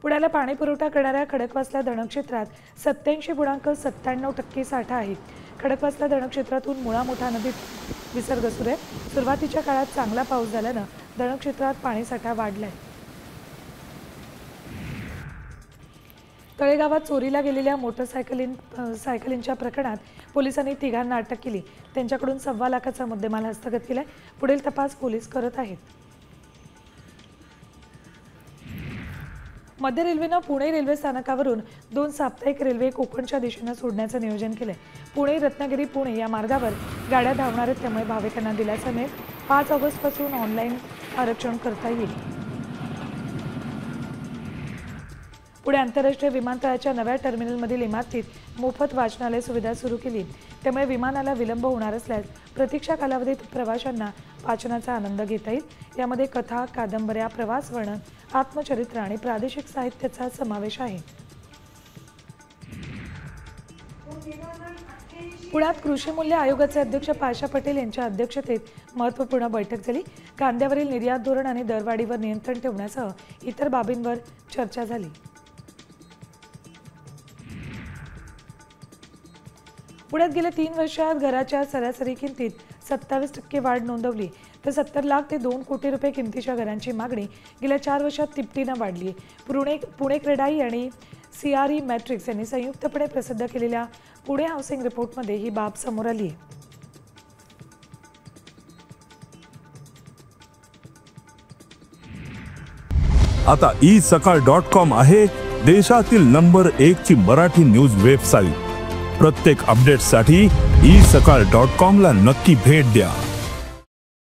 पुण्याला पाणी पुरवठा करणाऱ्या खडकवासला धरणक्षेत्रात 87.97% साठा आहे। खडकवासला धरणक्षेत्रातून मुळा मोठा नदीत विसर्ग सुरू आहे। सुरुवातीच्या काळात चांगला पाऊस झाल्याने धरणक्षेत्रात पाणीसाठा वाढलाय। तळेगावात चोरीला गेलेल्या सायकलींच्या प्रकरणात पोलिसांनी तिघांना अटक केली। त्यांच्याकडून 1.25 लाखाचा मुद्देमाल हस्तगत केलाय। पुढील तपास पोलीस करत आहेत। मध्य रेल्वेने पुणे रेल्वे स्थानकावरून 2 साप्ताहिक रेल्वे कोकणच्या दिशेने सोडण्याचे नियोजन केले। पुणे रत्नागिरी पुणे या मार्गावर गाड्या धावणार आहेत, त्यामुळे भाविकांना दिलासा मिळेल। 5 ऑगस्टपासून ऑनलाईन आरक्षण करता येईल। पुणे आंतरराष्ट्रीय विमानतळाच्या नव्या टर्मिनलमधील इमारतीत मोफत वाचनालय सुविधा सुरू केली, त्यामुळे विमानाला विलंब होणार असल्यास प्रतीक्षा कालावधीत प्रवाशांना वाचनाचा आनंद घेता येईल। यामध्ये कथा, कादंबऱ्या, प्रवास वर्णन, आत्मचरित्र आणि प्रादेशिक साहित्याचा समावेश आहे। पुण्यात कृषी मूल्य आयोगाचे अध्यक्ष पाशा पटेल यांच्या अध्यक्षतेत महत्त्वपूर्ण बैठक झाली। कांद्यावरील निर्यात धोरण आणि दरवाढीवर नियंत्रण ठेवण्यासह इतर बाबींवर चर्चा झाली। पुण्यात गेल्या 3 वर्षात घराच्या सरासरी किमतीत 27% वाढ नोंदवली, तर 70 लाख ते 2 कोटी रुपये किमतीच्या घरांची मागणी गेल्या 4 वर्षात तिपटीने वाढली आहे। पुणे क्रेडाई आणि CRE मॅट्रिक्स यांनी संयुक्तपणे प्रसिद्ध केलेल्या पुणे हाऊसिंग रिपोर्टमध्ये ही बाब समोर आली आहे। आता isakal.com आहे देशातील नंबर 1 ची मराठी न्यूज वेबसाईट। प्रत्येक अपडेटसाठी isakal.com ला नक्की भेट द्या।